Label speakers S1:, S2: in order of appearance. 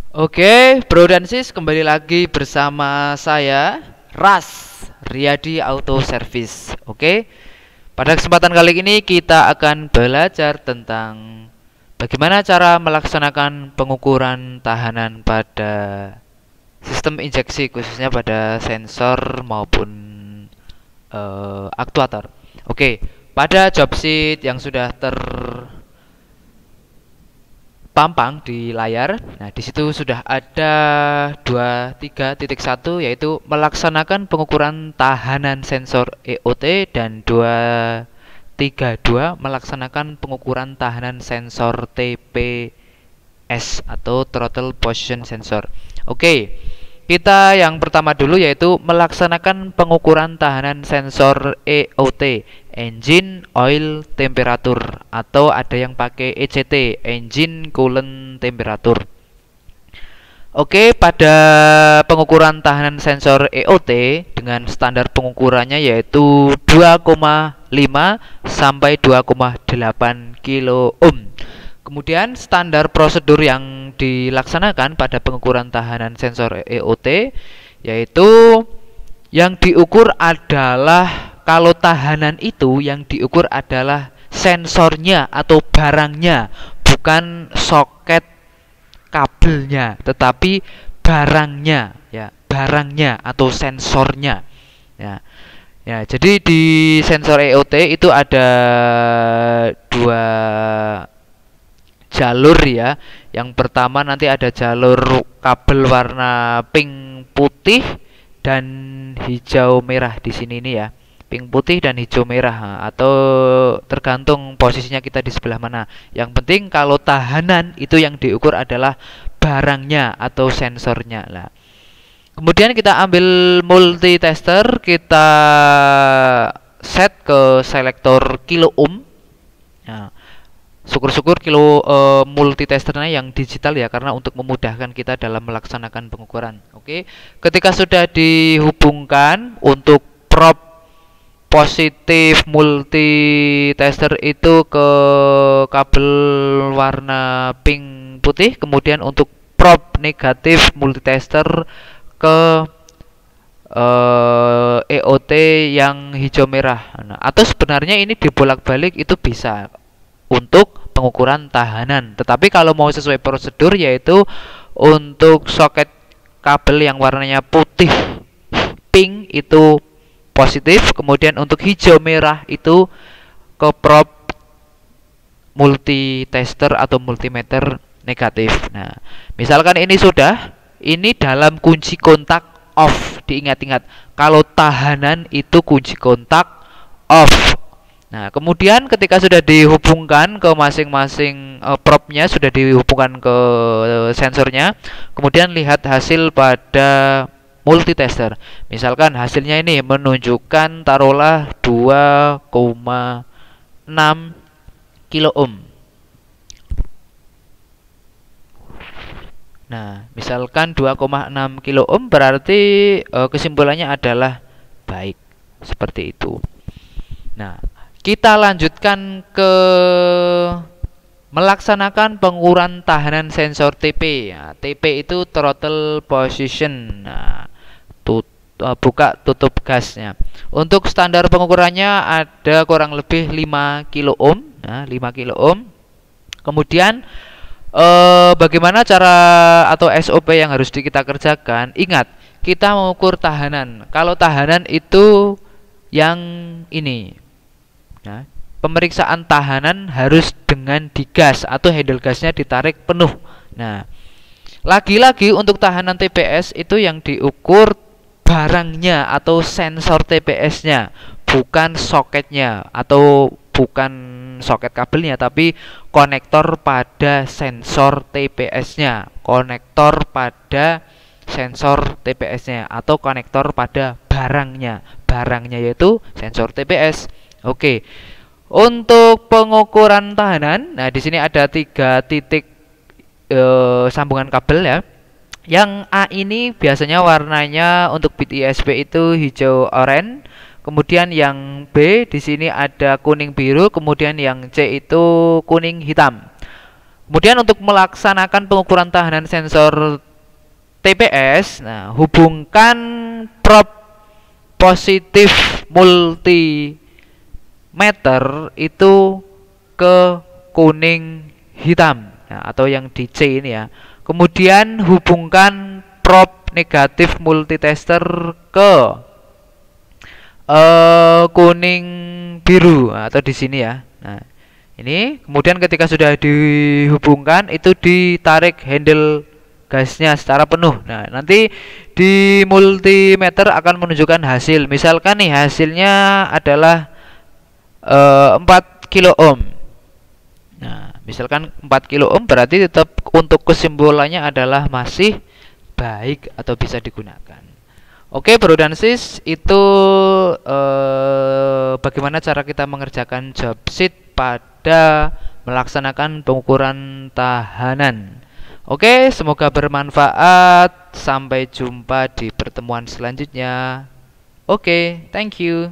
S1: Oke, Bro dan Sis, kembali lagi bersama saya, Ras Riyadi Auto Service. Oke, pada kesempatan kali ini kita akan belajar tentang bagaimana cara melaksanakan pengukuran tahanan pada sistem injeksi, khususnya pada sensor maupun aktuator. Oke, pada job sheet yang sudah pampang di layar. Nah, di situ sudah ada 23.1, yaitu melaksanakan pengukuran tahanan sensor EOT, dan 232 melaksanakan pengukuran tahanan sensor TPS atau throttle position sensor. Oke. Kita yang pertama dulu yaitu melaksanakan pengukuran tahanan sensor EOT, engine oil temperature, atau ada yang pakai ECT, engine coolant temperature. Oke, pada pengukuran tahanan sensor EOT dengan standar pengukurannya yaitu 2,5 sampai 2,8 kilo ohm. Kemudian standar prosedur yang dilaksanakan pada pengukuran tahanan sensor EOT yaitu yang diukur adalah, kalau tahanan itu yang diukur adalah sensornya atau barangnya, bukan soket kabelnya, tetapi barangnya, ya, barangnya atau sensornya, ya. Ya, jadi di sensor EOT itu ada dua jalur, ya. Yang pertama nanti ada jalur kabel warna pink putih dan hijau merah di sini nih, ya. Pink putih dan hijau merah, atau tergantung posisinya kita di sebelah mana. Yang penting kalau tahanan itu yang diukur adalah barangnya atau sensornya lah. Kemudian kita ambil multitester, kita set ke selektor kilo ohm. Nah, syukur-syukur multitesternya yang digital, ya, karena untuk memudahkan kita dalam melaksanakan pengukuran. Oke, ketika sudah dihubungkan untuk prob positif multitester itu ke kabel warna pink putih, kemudian untuk prob negatif multitester ke EOT yang hijau merah. Nah, atau sebenarnya ini dibolak-balik itu bisa untuk pengukuran tahanan. Tetapi kalau mau sesuai prosedur, yaitu untuk soket kabel yang warnanya putih pink itu positif, kemudian untuk hijau merah itu ke prob multitester atau multimeter negatif. Nah, misalkan ini dalam kunci kontak off. Diingat-ingat, kalau tahanan itu kunci kontak off. Nah, kemudian ketika sudah dihubungkan ke masing-masing probnya, sudah dihubungkan ke sensornya, kemudian lihat hasil pada multitester. Misalkan hasilnya ini menunjukkan taruhlah 2,6 kilo ohm. Nah, misalkan 2,6 kilo ohm berarti kesimpulannya adalah baik. Seperti itu. Nah, kita lanjutkan ke melaksanakan pengukuran tahanan sensor TP. Ya, TP itu throttle position. Nah, buka tutup gasnya. Untuk standar pengukurannya ada kurang lebih 5 kilo ohm. Nah, 5 kilo ohm. Kemudian bagaimana cara atau SOP yang harus kita kerjakan? Ingat, kita mengukur tahanan. Kalau tahanan itu yang ini, nah, pemeriksaan tahanan harus dengan digas atau handle gasnya ditarik penuh. Nah, lagi-lagi untuk tahanan TPS itu yang diukur barangnya atau sensor TPS-nya, bukan soketnya atau bukan soket kabelnya, tapi konektor pada sensor TPS-nya, konektor pada sensor TPS-nya, atau konektor pada barangnya. Barangnya yaitu sensor TPS. Oke. Untuk pengukuran tahanan, nah di sini ada 3 titik sambungan kabel, ya. Yang A ini biasanya warnanya untuk bit ISP itu hijau oranye. Kemudian yang B di sini ada kuning biru, kemudian yang C itu kuning hitam. Kemudian untuk melaksanakan pengukuran tahanan sensor TPS, nah hubungkan prob positif multimeter itu ke kuning hitam, nah, atau yang di C ini ya. Kemudian hubungkan prob negatif multitester ke kuning biru, nah, atau di sini ya. Nah, ini kemudian ketika sudah dihubungkan itu ditarik handle gasnya secara penuh. Nah, nanti di multimeter akan menunjukkan hasil. Misalkan nih hasilnya adalah 4 kilo ohm. Nah, misalkan 4 kilo ohm berarti tetap untuk kesimpulannya adalah masih baik atau bisa digunakan. Oke, bro dan sis, itu bagaimana cara kita mengerjakan job sheet pada melaksanakan pengukuran tahanan. Oke, semoga bermanfaat. Sampai jumpa di pertemuan selanjutnya. Oke, thank you.